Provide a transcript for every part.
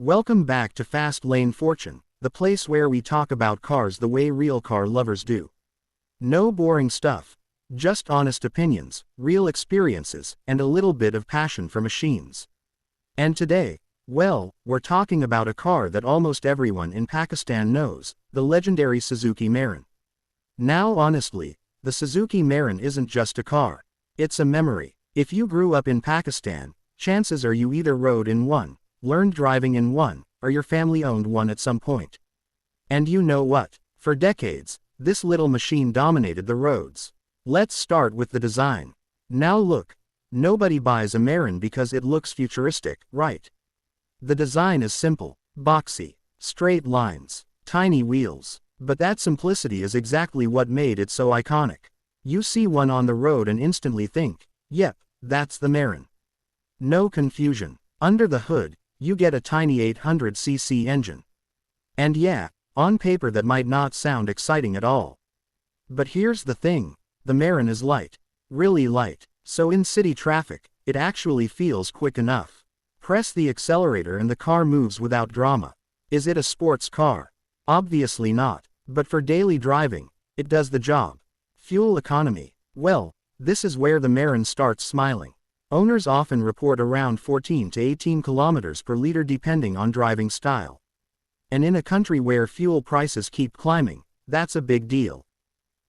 Welcome back to Fast Lane Fortune, the place where we talk about cars the way real car lovers do. No boring stuff, just honest opinions, real experiences, and a little bit of passion for machines. And today, well, we're talking about a car that almost everyone in Pakistan knows, the legendary Suzuki Mehran. Now honestly, the Suzuki Mehran isn't just a car, it's a memory. If you grew up in Pakistan, chances are you either rode in one, learned driving in one, or your family owned one at some point. And you know what? For decades, this little machine dominated the roads. Let's start with the design. Now look, nobody buys a Mehran because it looks futuristic, right? The design is simple, boxy, straight lines, tiny wheels, but that simplicity is exactly what made it so iconic. You see one on the road and instantly think, yep, that's the Mehran. No confusion. Under the hood, you get a tiny 800cc engine. And yeah, on paper that might not sound exciting at all. But here's the thing, the Mehran is light. Really light, so in city traffic, it actually feels quick enough. Press the accelerator and the car moves without drama. Is it a sports car? Obviously not, but for daily driving, it does the job. Fuel economy, well, this is where the Mehran starts smiling. Owners often report around 14 to 18 kilometers per liter depending on driving style. And in a country where fuel prices keep climbing, that's a big deal.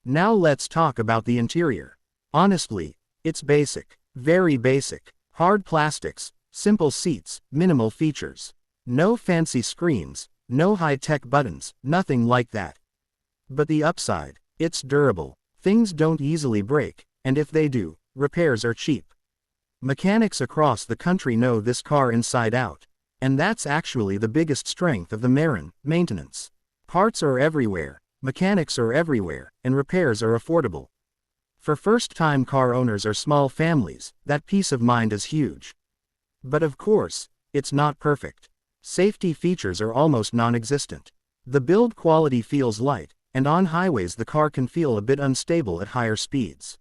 Now let's talk about the interior. Honestly, it's basic, very basic. Hard plastics, simple seats, minimal features. No fancy screens, no high-tech buttons, nothing like that. But the upside, it's durable. Things don't easily break, and if they do, repairs are cheap. Mechanics across the country know this car inside out. And that's actually the biggest strength of the Mehran, maintenance. Parts are everywhere, mechanics are everywhere, and repairs are affordable. For first-time car owners or small families, that peace of mind is huge. But of course, it's not perfect. Safety features are almost non-existent. The build quality feels light, and on highways the car can feel a bit unstable at higher speeds.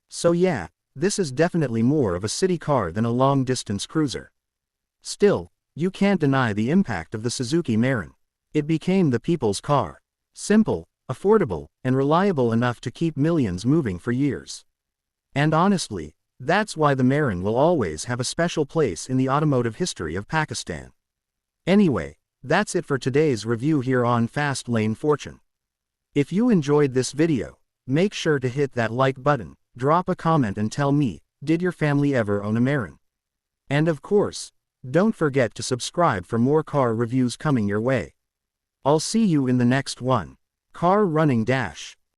So yeah, this is definitely more of a city car than a long-distance cruiser. Still, you can't deny the impact of the Suzuki Mehran. It became the people's car. Simple, affordable, and reliable enough to keep millions moving for years. And honestly, that's why the Mehran will always have a special place in the automotive history of Pakistan. Anyway, that's it for today's review here on Fast Lane Fortune. If you enjoyed this video, make sure to hit that like button, drop a comment and tell me, did your family ever own a Mehran? And of course, don't forget to subscribe for more car reviews coming your way. I'll see you in the next one. Car Running Dash.